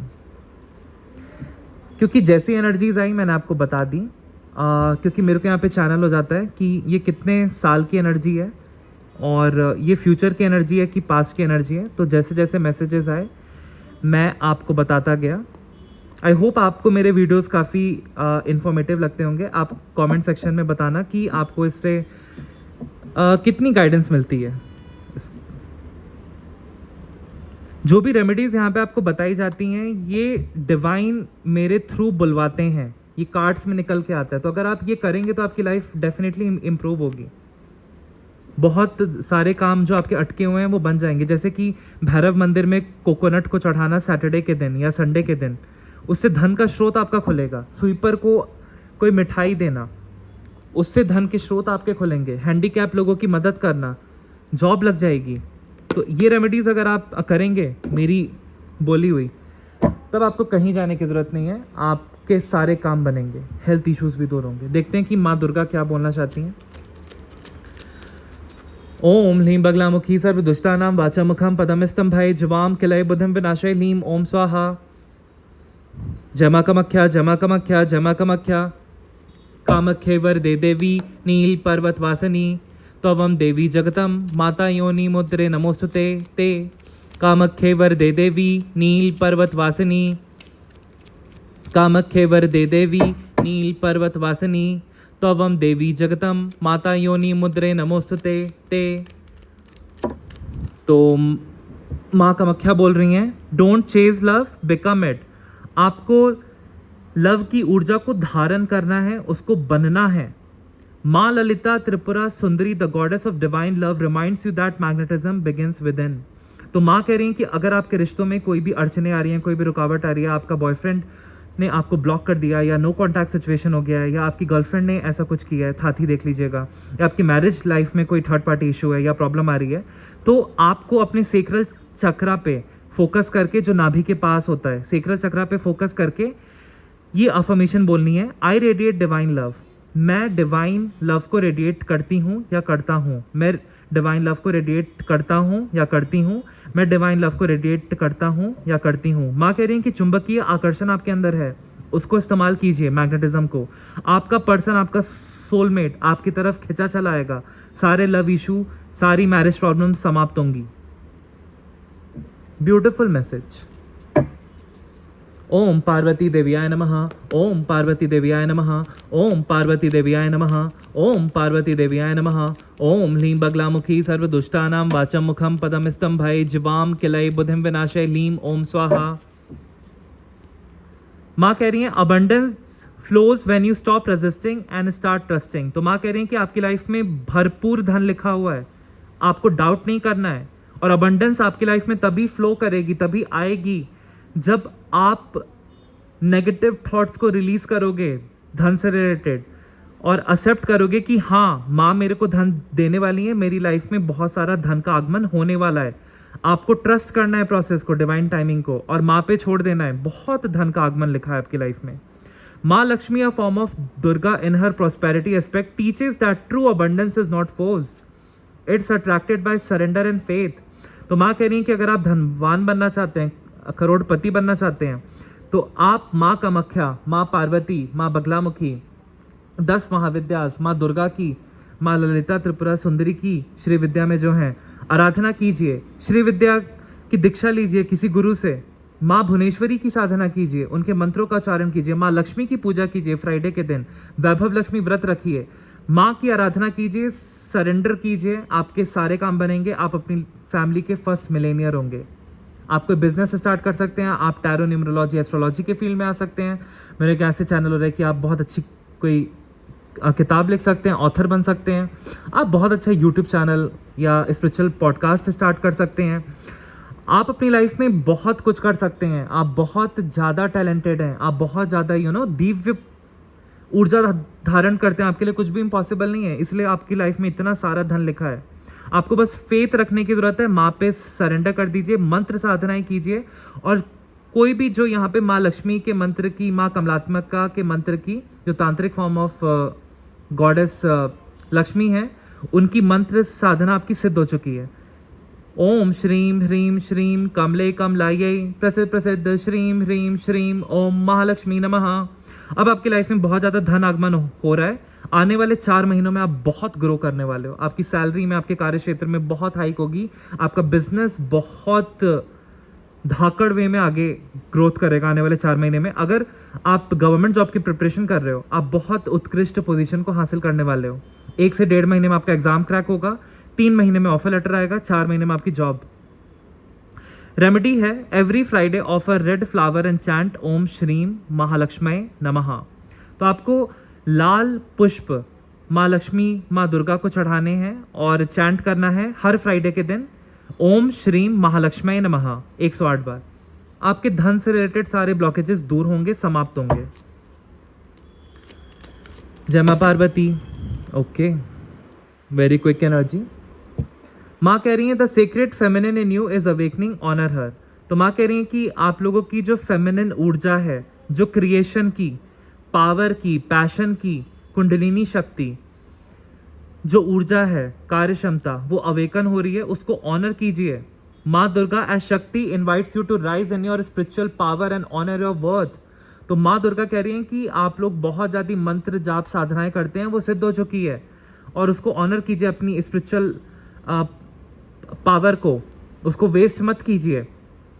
क्योंकि जैसी एनर्जीज आई मैंने आपको बता दी, क्योंकि मेरे को यहाँ पे चैनल हो जाता है कि ये कितने साल की एनर्जी है और ये फ्यूचर की एनर्जी है कि पास्ट की एनर्जी है। तो जैसे जैसे मैसेजेस आए मैं आपको बताता गया। आई होप आपको मेरे वीडियोस काफ़ी इन्फॉर्मेटिव लगते होंगे। आप कमेंट सेक्शन में बताना कि आपको इससे कितनी गाइडेंस मिलती है। जो भी रेमेडीज़ यहाँ पे आपको बताई जाती हैं ये डिवाइन मेरे थ्रू बुलवाते हैं, ये कार्ड्स में निकल के आता है। तो अगर आप ये करेंगे तो आपकी लाइफ डेफिनेटली इम्प्रूव होगी। बहुत सारे काम जो आपके अटके हुए हैं वो बन जाएंगे। जैसे कि भैरव मंदिर में कोकोनट को चढ़ाना सैटरडे के दिन या संडे के दिन, उससे धन का स्रोत आपका खुलेगा। स्वीपर को कोई मिठाई देना, उससे धन के स्रोत आपके खुलेंगे। हैंडीकैप लोगों की मदद करना, जॉब लग जाएगी। तो ये रेमेडीज़ अगर आप करेंगे मेरी बोली हुई, तब आपको कहीं जाने की ज़रूरत नहीं है, आपके सारे काम बनेंगे, हेल्थ इश्यूज भी दूर होंगे। देखते हैं कि माँ दुर्गा क्या बोलना चाहती हैं। ओम ह्लीं बगलामुखी सर्वदुष्टानां वाचामुखं पदमिष्टं भय जवाम किलय बुद्धिं विनाशय ह्लीं ओम स्वाहा। जमा कामाख्या जमा कामाख्या जमा कामाख्या कामाख्ये वरदे देवी नील पर्वत वासिनी त्वं देवी जगतम माता योनि मुद्रे नमोस्तुते ते। कामाख्ये वरदे देवी नील पर्वत वासिनी कामाख्ये वरदे देवी नील पर्वत वासिनी त्वं देवी जगतम माता योनि मुद्रे नमोस्तुते ते। तो माँ कामाख्या बोल रही हैं, don't chase love, become it. आपको लव की ऊर्जा को धारण करना है, उसको बनना है। माँ Lalita Tripura Sundari the goddess of divine love reminds you that magnetism begins with in. तो माँ कह रही हैं कि अगर आपके रिश्तों में कोई भी अड़चने आ रही हैं, कोई भी रुकावट आ रही है, आपका बॉयफ्रेंड ने आपको ब्लॉक कर दिया या नो कॉन्टैक्ट सिचुएशन हो गया है, या आपकी गर्लफ्रेंड ने ऐसा कुछ किया है, थाथी देख लीजिएगा, या आपकी मैरिज लाइफ में कोई थर्ड पार्टी इशू है या प्रॉब्लम आ रही है, तो आपको अपने सेक्रल चक्रा पे फोकस करके, जो नाभि के पास होता है, सेक्रल चक्रा पे फोकस करके ये अफर्मेशन बोलनी है, आई रेडिएट डिवाइन लव। मैं डिवाइन लव को रेडिएट करती हूँ या करता हूँ, मैं डिवाइन लव को रेडिएट करता हूँ या करती हूँ, मैं डिवाइन लव को रेडिएट करता हूँ या करती हूँ। माँ कह रही हैं कि चुंबकीय आकर्षण आपके अंदर है, उसको इस्तेमाल कीजिए, मैग्नेटिज्म को। आपका पर्सन, आपका सोलमेट आपकी तरफ खिंचा चला आएगा। सारे लव इशू, सारी मैरिज प्रॉब्लम समाप्त होंगी। Beautiful message. ओम पार्वती देव्याय नमः। ओम पार्वती देव्याय नमः। ओम पार्वती देव्याय नमः। ओम पार्वती देव्याय नमः। ओम ह्लीं बगलामुखी सर्वदुष्टानां वाचं मुखं पदमिस्तं भय जिवाम किलय बुद्धिं विनाशय लीं ओम स्वाहा। माँ कह रही हैं abundance flows when you stop resisting and start trusting. तो माँ कह रही हैं कि आपकी लाइफ में भरपूर धन लिखा हुआ है, आपको डाउट नहीं करना है। और अबंडेंस आपकी लाइफ में तभी फ्लो करेगी, तभी आएगी जब आप नेगेटिव थॉट्स को रिलीज करोगे धन से रिलेटेड, और एक्सेप्ट करोगे कि हाँ माँ मेरे को धन देने वाली है, मेरी लाइफ में बहुत सारा धन का आगमन होने वाला है। आपको ट्रस्ट करना है प्रोसेस को, डिवाइन टाइमिंग को, और माँ पे छोड़ देना है। बहुत धन का आगमन लिखा है आपकी लाइफ में। माँ Lakshmi, a form of Durga in her prosperity aspect, teaches that true abundance is not forced, it's attracted by surrender and faith. तो माँ कह रही है कि अगर आप धनवान बनना चाहते हैं, करोड़पति बनना चाहते हैं, तो आप माँ कामाख्या, माँ पार्वती, माँ बगलामुखी, 10 महाविद्यास, माँ दुर्गा की, माँ ललिता त्रिपुरा सुंदरी की श्री विद्या में जो है आराधना कीजिए। श्री विद्या की दीक्षा लीजिए किसी गुरु से। माँ भुवनेश्वरी की साधना कीजिए, उनके मंत्रों का उच्चारण कीजिए। माँ लक्ष्मी की पूजा कीजिए फ्राइडे के दिन, वैभव लक्ष्मी व्रत रखिए, माँ की आराधना कीजिए, सरेंडर कीजिए, आपके सारे काम बनेंगे। आप अपनी फैमिली के फर्स्ट मिलेनियर होंगे। आप कोई बिजनेस स्टार्ट कर सकते हैं, आप टैरो, न्यूमरोलॉजी, एस्ट्रोलॉजी के फील्ड में आ सकते हैं। मेरे एक ऐसे चैनल हो रहा है कि आप बहुत अच्छी कोई किताब लिख सकते हैं, ऑथर बन सकते हैं। आप बहुत अच्छा यूट्यूब चैनल या स्पिरिचुअल पॉडकास्ट स्टार्ट कर सकते हैं। आप अपनी लाइफ में बहुत कुछ कर सकते हैं। आप बहुत ज़्यादा टैलेंटेड हैं, आप बहुत ज़्यादा दिव्य ऊर्जा धारण करते हैं। आपके लिए कुछ भी इम्पॉसिबल नहीं है, इसलिए आपकी लाइफ में इतना सारा धन लिखा है। आपको बस फेथ रखने की ज़रूरत है। माँ पे सरेंडर कर दीजिए, मंत्र साधनाएं कीजिए, और कोई भी जो यहाँ पे माँ लक्ष्मी के मंत्र की, माँ कमलात्मका के मंत्र की, जो तांत्रिक फॉर्म ऑफ गॉडेस लक्ष्मी है, उनकी मंत्र साधना आपकी सिद्ध हो चुकी है। ओम श्रीम ह्रीम श्रीम कमले कमलायै प्रसिद्ध प्रसिद्ध श्रीम ह्रीम श्रीम ओम महालक्ष्मी नमः। अब आपकी लाइफ में बहुत ज़्यादा धन आगमन हो रहा है। आने वाले 4 महीनों में आप बहुत ग्रो करने वाले हो। आपकी सैलरी में, आपके कार्य क्षेत्र में बहुत हाइक होगी। आपका बिजनेस बहुत धाकड़ वे में आगे ग्रोथ करेगा आने वाले 4 महीने में। अगर आप गवर्नमेंट जॉब की प्रिपरेशन कर रहे हो, आप बहुत उत्कृष्ट पोजीशन को हासिल करने वाले हो। 1 से 1.5 महीने में आपका एग्जाम क्रैक होगा, 3 महीने में ऑफर लेटर आएगा, 4 महीने में आपकी जॉब। रेमेडी है, every Friday offer red flower and chant ओम श्रीम महालक्ष्मी नमः। तो आपको लाल पुष्प माँ लक्ष्मी, माँ दुर्गा को चढ़ाने हैं और चैंट करना है हर फ्राइडे के दिन ओम श्रीम महालक्ष्मी नमः 108 बार। आपके धन से रिलेटेड सारे ब्लॉकेजेस दूर होंगे, समाप्त होंगे। जय माँ Parvati. Okay, very quick energy. माँ कह रही है the secret feminine in you is awakening, honour her. तो माँ कह रही है कि आप लोगों की जो फेमिनिन ऊर्जा है, जो क्रिएशन की, पावर की, पैशन की, कुंडलिनी शक्ति, जो ऊर्जा है, कार्य क्षमता, वो अवेकन हो रही है, उसको ऑनर कीजिए। माँ Durga as Shakti invites you to rise in your spiritual power and honour your worth. तो माँ दुर्गा कह रही हैं कि आप लोग बहुत ज़्यादा मंत्र जाप साधनाएं करते हैं, वो सिद्ध हो चुकी है, और उसको ऑनर कीजिए, अपनी स्पिरिचुअल पावर को, उसको वेस्ट मत कीजिए।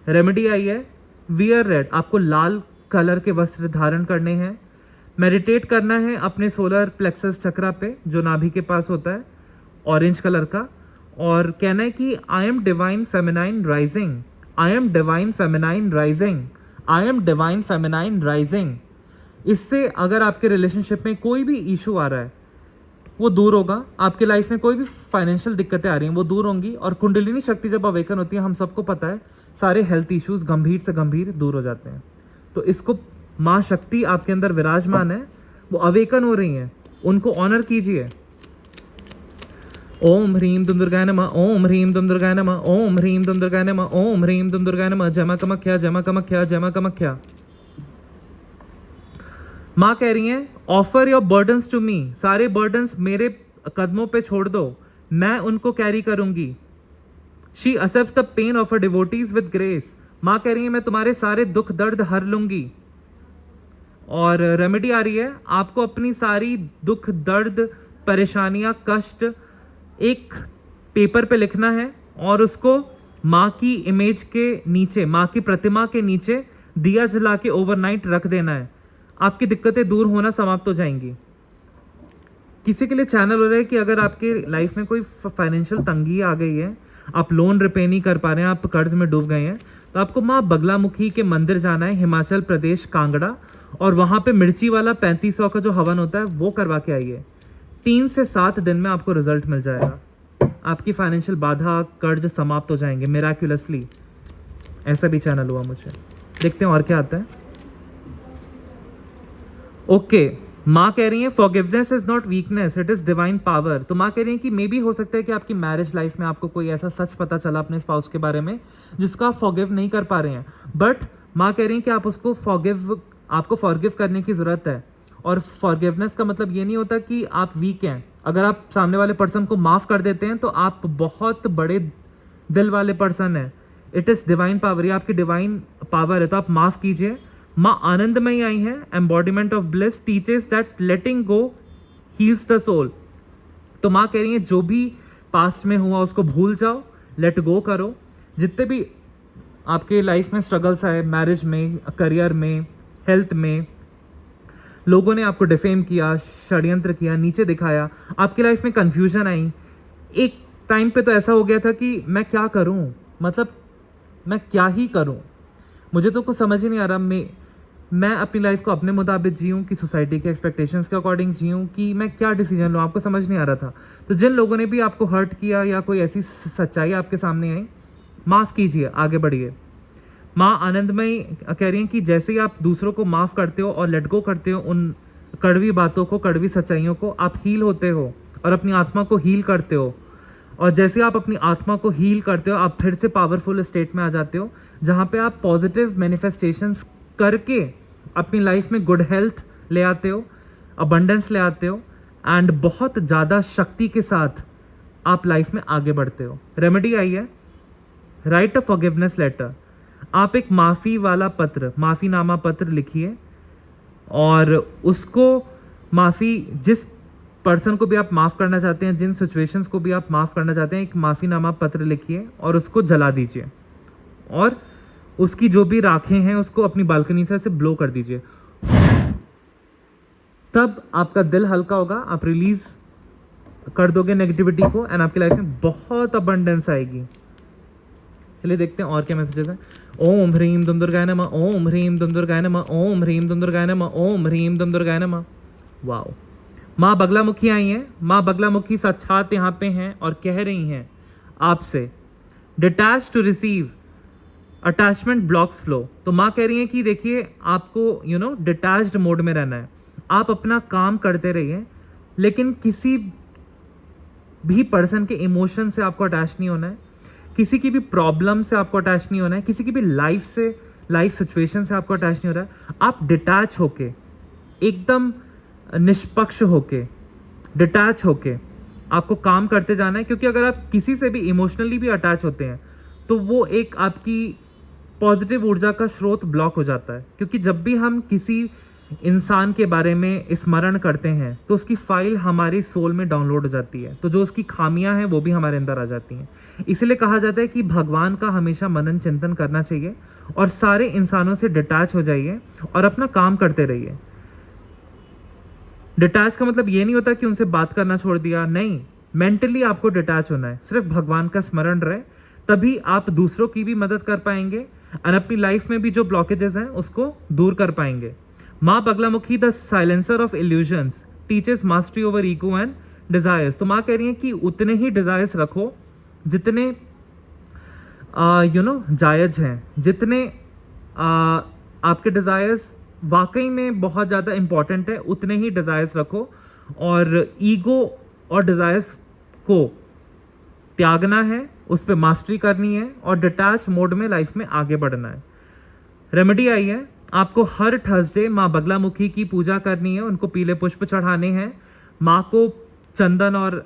रेमेडी आई है, वियर रेड, आपको लाल कलर के वस्त्र धारण करने हैं। मेडिटेट करना है अपने सोलर प्लेक्सस चक्रा पे, जो नाभि के पास होता है, ऑरेंज कलर का, और कहना है कि I am divine feminine rising, I am divine feminine rising, I am divine feminine rising. इससे अगर आपके रिलेशनशिप में कोई भी इशू आ रहा है वो दूर होगा। आपके लाइफ में कोई भी फाइनेंशियल दिक्कतें आ रही हैं वो दूर होंगी। और कुंडलिनी शक्ति जब अवेकन होती है, हम सबको पता है, सारे हेल्थ इश्यूज गंभीर से गंभीर दूर हो जाते हैं। तो इसको, माँ शक्ति आपके अंदर विराजमान है, वो अवेकन हो रही हैं, उनको ऑनर कीजिए। ओम ह्रीम दुम दुर्गाय नमः, ओम ह्रीम दुम दुर्गाय नमः, ओम ह्रीम दुम दुर्गाय नमः, ओम ह्रीम दुम दुर्गाय नमः। जय मां कामाख्या, जय मां कामाख्या, जय मां कामाख्या। माँ कह रही हैं offer your burdens to me, सारे बर्डन्स मेरे कदमों पे छोड़ दो, मैं उनको कैरी करूंगी। She accepts the pain of a devotees with grace. माँ कह रही है मैं तुम्हारे सारे दुख दर्द हर लूंगी। और रेमेडी आ रही है, आपको अपनी सारी दुख दर्द, परेशानियां, कष्ट एक पेपर पे लिखना है और उसको माँ की इमेज के नीचे, माँ की प्रतिमा के नीचे दिया जला के ओवरनाइट रख देना है, आपकी दिक्कतें दूर होना समाप्त हो जाएंगी। किसी के लिए चैनल हो रहा है कि अगर आपके लाइफ में कोई फाइनेंशियल तंगी आ गई है, आप लोन रिपे नहीं कर पा रहे हैं, आप कर्ज में डूब गए हैं, तो आपको माँ बगलामुखी के मंदिर जाना है, हिमाचल प्रदेश कांगड़ा, और वहाँ पे मिर्ची वाला 3500 का जो हवन होता है वो करवा के आइए। 3 से 7 दिन में आपको रिजल्ट मिल जाएगा, आपकी फाइनेंशियल बाधा कर्ज समाप्त हो जाएंगे मिराक्युलसली। ऐसा भी चैनल हुआ मुझे। देखते हैं और क्या आता है। ओके, माँ कह रही है forgiveness is not weakness, it is divine power. तो माँ कह रही है कि मे बी हो सकता है कि आपकी मैरिज लाइफ में आपको कोई ऐसा सच पता चला अपने स्पाउस के बारे में जिसको आप फॉरगिव नहीं कर पा रहे हैं, बट माँ कह रही है कि आप उसको आपको फॉरगिव करने की ज़रूरत है। और फॉरगिवनेस का मतलब ये नहीं होता कि आप वीक हैं। अगर आप सामने वाले पर्सन को माफ़ कर देते हैं तो आप बहुत बड़े दिल वाले पर्सन हैं। इट इज़ डिवाइन पावर, ये आपकी डिवाइन पावर है, तो आप माफ़ कीजिए। माँ आनंदमयी आई है, embodiment of bliss, teaches that letting go heals the soul. तो माँ कह रही है जो भी पास्ट में हुआ उसको भूल जाओ, लेट गो करो। जितने भी आपके लाइफ में स्ट्रगल्स आए, मैरिज में, करियर में, हेल्थ में, लोगों ने आपको डिफेम किया, षड्यंत्र किया, नीचे दिखाया, आपकी लाइफ में कन्फ्यूजन आई, एक टाइम पे तो ऐसा हो गया था कि मैं क्या करूं, मतलब मैं क्या ही करूं, मुझे तो कुछ समझ ही नहीं आ रहा। मैं अपनी लाइफ को अपने मुताबिक जीऊँ कि सोसाइटी के एक्सपेक्टेशंस के अकॉर्डिंग जीऊँ, कि मैं क्या डिसीजन लूँ, आपको समझ नहीं आ रहा था। तो जिन लोगों ने भी आपको हर्ट किया या कोई ऐसी सच्चाई आपके सामने आई, माफ़ कीजिए, आगे बढ़िए। माँ आनंदमयी कह रही हैं कि जैसे ही आप दूसरों को माफ़ करते हो और लेट गो करते हो उन कड़वी बातों को, कड़वी सच्चाइयों को, आप हील होते हो और अपनी आत्मा को हील करते हो। और जैसे आप अपनी आत्मा को हील करते हो, आप फिर से पावरफुल स्टेट में आ जाते हो, जहाँ पे आप पॉजिटिव मैनिफेस्टेशंस करके अपनी लाइफ में गुड हेल्थ ले आते हो, अबंडेंस ले आते हो, एंड बहुत ज़्यादा शक्ति के साथ आप लाइफ में आगे बढ़ते हो। रेमेडी आई है, राइट अ फॉरगिवनेस लेटर। आप एक माफ़ी वाला पत्र, माफ़ीनामा पत्र लिखिए, और उसको माफ़ी, जिस पर्सन को भी आप माफ़ करना चाहते हैं, जिन सिचुएशंस को भी आप माफ़ करना चाहते हैं, एक माफ़ीनामा पत्र लिखिए और उसको जला दीजिए, और उसकी जो भी राखें हैं उसको अपनी बालकनी से ऐसे ब्लो कर दीजिए। तब आपका दिल हल्का होगा, आप रिलीज कर दोगे नेगेटिविटी को, एंड आपकी लाइफ में बहुत अबंडेंस आएगी। चलिए देखते हैं और क्या मैसेजेस हैं। ओम ह्रीम दुम दुर्गाय नमः, ओम ह्रीम दुम दुर्गाय नमः, ओम ह्रीम दुम दुर्गाय नमः, ओम ह्रीम दुम दुर्गाय नमः। वाओ, माँ बगलामुखी आई हैं। माँ बगलामुखी साक्षात यहाँ पे हैं और कह रही हैं आपसे, detach to receive, attachment blocks flow. तो माँ कह रही हैं कि देखिए आपको डिटैच्ड मोड में रहना है, आप अपना काम करते रहिए, लेकिन किसी भी पर्सन के इमोशन से आपको अटैच नहीं होना है, किसी की भी प्रॉब्लम से आपको अटैच नहीं होना है, किसी की भी लाइफ सिचुएशन से आपको अटैच नहीं हो रहा है। आप डिटैच होके, एकदम निष्पक्ष होके, डिटैच होके आपको काम करते जाना है, क्योंकि अगर आप किसी से भी इमोशनली भी अटैच होते हैं तो वो एक आपकी पॉजिटिव ऊर्जा का स्रोत ब्लॉक हो जाता है। क्योंकि जब भी हम किसी इंसान के बारे में स्मरण करते हैं तो उसकी फाइल हमारी सोल में डाउनलोड हो जाती है, तो जो उसकी खामियां हैं वो भी हमारे अंदर आ जाती हैं। इसलिए कहा जाता है कि भगवान का हमेशा मनन चिंतन करना चाहिए और सारे इंसानों से डिटैच हो जाइए और अपना काम करते रहिए। डिटैच का मतलब ये नहीं होता कि उनसे बात करना छोड़ दिया, नहीं, मेंटली आपको डिटैच होना है, सिर्फ भगवान का स्मरण रहे, तभी आप दूसरों की भी मदद कर पाएंगे और अपनी लाइफ में भी जो ब्लॉकेजेस हैं उसको दूर कर पाएंगे। माँ Baglamukhi the silencer of illusions teaches mastery over ego and desires. तो माँ कह रही है कि उतने ही डिजायर्स रखो जितने जायज हैं, जितने आपके डिजायर्स वाकई में बहुत ज़्यादा इंपॉर्टेंट है, उतने ही डिजायर्स रखो, और ईगो और डिजायर्स को त्यागना है, उस पर मास्टरी करनी है और डिटैच मोड में लाइफ में आगे बढ़ना है। रेमेडी आई है, आपको हर थर्सडे माँ बगलामुखी की पूजा करनी है, उनको पीले पुष्प चढ़ाने हैं, माँ को चंदन और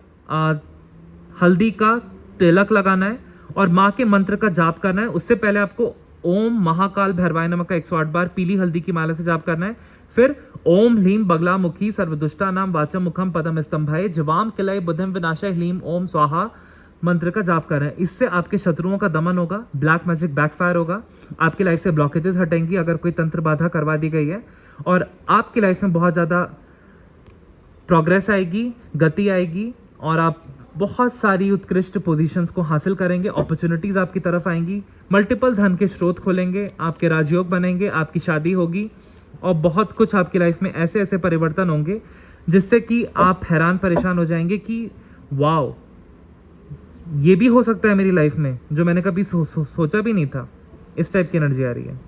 हल्दी का तिलक लगाना है और माँ के मंत्र का जाप करना है। उससे पहले आपको ओम महाकाल भैरवाय नमः का 108 बार पीली हल्दी की माला से जाप करना है। फिर ओम ह्लीम बगलामुखी सर्वदुष्टा नाम वाचम मुखम पदम स्तंभाय जवाम किलय बुधम विनाशय ह्लीम ओम स्वाहा मंत्र का जाप कर रहे हैं। इससे आपके शत्रुओं का दमन होगा, ब्लैक मैजिक बैकफायर होगा, आपकी लाइफ से ब्लॉकेजेस हटेंगी अगर कोई तंत्र बाधा करवा दी गई है, और आपकी लाइफ में बहुत ज़्यादा प्रोग्रेस आएगी, गति आएगी, और आप बहुत सारी उत्कृष्ट पोजीशंस को हासिल करेंगे। अपॉर्चुनिटीज़ आपकी तरफ आएंगी, मल्टीपल धन के स्रोत खोलेंगे, आपके राजयोग बनेंगे, आपकी शादी होगी, और बहुत कुछ आपकी लाइफ में ऐसे ऐसे परिवर्तन होंगे जिससे कि आप हैरान परेशान हो जाएंगे कि वाओ, ये भी हो सकता है मेरी लाइफ में, जो मैंने कभी सोचा भी नहीं था। इस टाइप की एनर्जी आ रही है।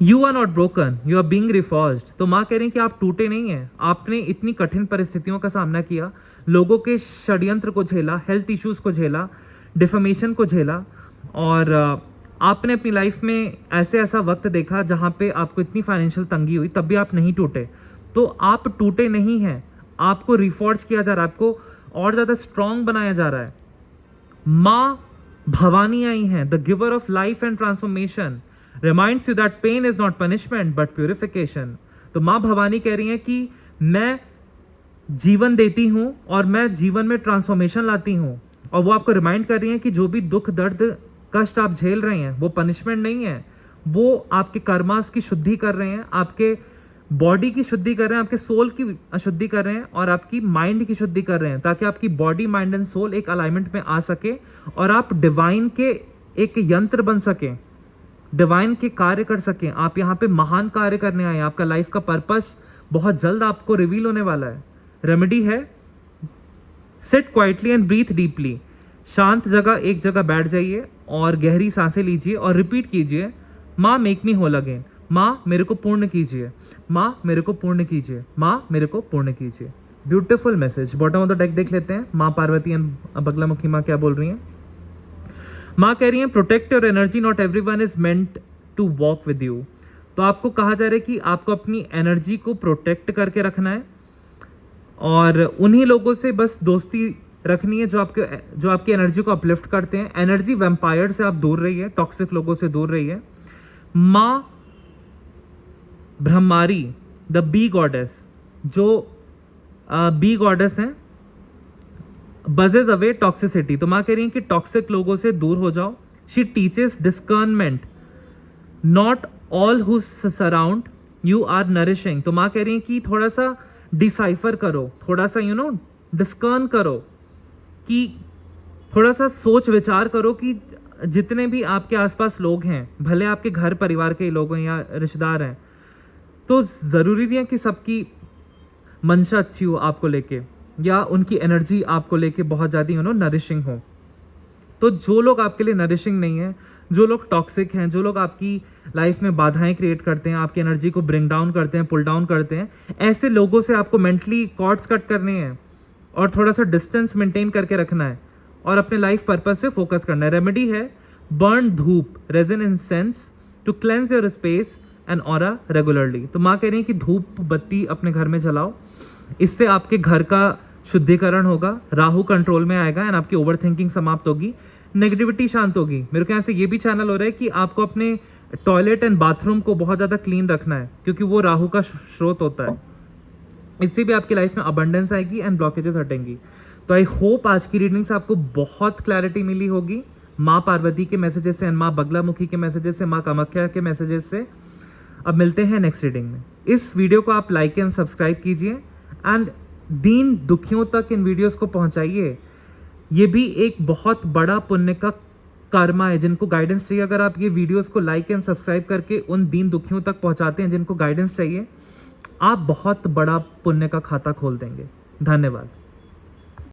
You are not broken, you are being reforged. तो माँ कह रही हैं कि आप टूटे नहीं हैं। आपने इतनी कठिन परिस्थितियों का सामना किया, लोगों के षड्यंत्र को झेला, हेल्थ इश्यूज को झेला, डिफेमेशन को झेला, और आपने अपनी लाइफ में ऐसा वक्त देखा जहाँ पे आपको इतनी फाइनेंशियल तंगी हुई, तब भी आप नहीं टूटे। तो आप टूटे नहीं हैं, आपको रिफॉर्ज किया जा रहा है, आपको और ज़्यादा स्ट्रॉन्ग बनाया जा रहा है। माँ भवानी आई हैं, the giver of life and transformation, reminds you that pain is not punishment but purification. तो माँ भवानी कह रही हैं कि मैं जीवन देती हूँ और मैं जीवन में ट्रांसफॉर्मेशन लाती हूँ, और वो आपको रिमाइंड कर रही हैं कि जो भी दुख दर्द कष्ट आप झेल रहे हैं वो पनिशमेंट नहीं है, वो आपके कर्मास की शुद्धि कर रहे हैं, आपके बॉडी की शुद्धि कर रहे हैं, आपके सोल की शुद्धि कर रहे हैं, और आपकी माइंड की शुद्धि कर रहे हैं, ताकि आपकी बॉडी माइंड एंड सोल एक अलाइनमेंट में आ सके और आप डिवाइन के एक यंत्र बन सकें, डिवाइन के कार्य कर सकें। आप यहाँ पे महान कार्य करने आए हैं। आपका लाइफ का पर्पस बहुत जल्द आपको रिवील होने वाला है। रेमेडी है, sit quietly and breathe deeply. शांत जगह एक जगह बैठ जाइए और गहरी सांसें लीजिए और रिपीट कीजिए, माँ मेक मी होल अगेन, माँ मेरे को पूर्ण कीजिए, माँ मेरे को पूर्ण कीजिए, माँ मेरे को पूर्ण कीजिए। Beautiful message. Bottom of the deck देख लेते हैं, माँ पार्वती एंड बगलामुखी माँ क्या बोल रही हैं। माँ कह रही हैं protect your energy, not everyone is meant to walk with you. तो आपको कहा जा रहा है कि आपको अपनी एनर्जी को प्रोटेक्ट करके रखना है, और उन्हीं लोगों से बस दोस्ती रखनी है जो आपकी एनर्जी को अपलिफ्ट करते हैं। एनर्जी वैम्पायर से आप दूर रहिए, टॉक्सिक लोगों से दूर रहिए। माँ ब्रह्मारी, द बी गॉडेस, जो बी गॉडेस हैं, बजेज अवे टॉक्सिसिटी। तो माँ कह रही हैं कि टॉक्सिक लोगों से दूर हो जाओ। She teaches discernment, not all who surround you are nourishing. तो माँ कह रही हैं कि थोड़ा सा डिसाइफर करो, थोड़ा सा डिस्कर्न करो, कि थोड़ा सा सोच विचार करो कि जितने भी आपके आसपास लोग हैं, भले आपके घर परिवार के लोग हैं या रिश्तेदार हैं, तो ज़रूरी नहीं है कि सबकी मंशा अच्छी हो आपको लेके, या उनकी एनर्जी आपको लेके बहुत ज़्यादा नरिशिंग हो। तो जो लोग आपके लिए नरिशिंग नहीं है, जो लोग टॉक्सिक हैं, जो लोग आपकी लाइफ में बाधाएं क्रिएट करते हैं, आपकी एनर्जी को ब्रिंग डाउन करते हैं, पुल डाउन करते हैं, ऐसे लोगों से आपको मेंटली कॉर्ड्स कट करने हैं और थोड़ा सा डिस्टेंस मेंटेन करके रखना है और अपने लाइफ पर्पस पे फोकस करना है। रेमेडी है, बर्न धूप, resin incense to cleanse your space and aura regularly. तो माँ कह रही है कि धूप बत्ती अपने घर में जलाओ, इससे आपके घर का शुद्धिकरण होगा, राहु कंट्रोल में आएगा एंड आपकी ओवर थिंकिंग समाप्त होगी, नेगेटिविटी शांत होगी। मेरे को यहाँ से ये भी चैनल हो रहा है कि आपको अपने टॉयलेट एंड बाथरूम को बहुत ज़्यादा क्लीन रखना है, क्योंकि वो राहु का स्रोत होता है। इससे भी आपकी लाइफ में अबंडेंस आएगी एंड ब्लॉकेजेस हटेंगी। तो आई होप आज की रीडिंग से आपको बहुत क्लैरिटी मिली होगी, माँ पार्वती के मैसेजेस से एंड माँ बगलामुखी के मैसेजेस से, माँ कामाख्या के मैसेजेस से। अब मिलते हैं नेक्स्ट रीडिंग में। इस वीडियो को आप लाइक एंड सब्सक्राइब कीजिए एंड दीन दुखियों तक इन वीडियोस को पहुंचाइए। ये भी एक बहुत बड़ा पुण्य का कर्मा है। जिनको गाइडेंस चाहिए, अगर आप ये वीडियोस को लाइक एंड सब्सक्राइब करके उन दीन दुखियों तक पहुंचाते हैं जिनको गाइडेंस चाहिए, आप बहुत बड़ा पुण्य का खाता खोल देंगे। धन्यवाद।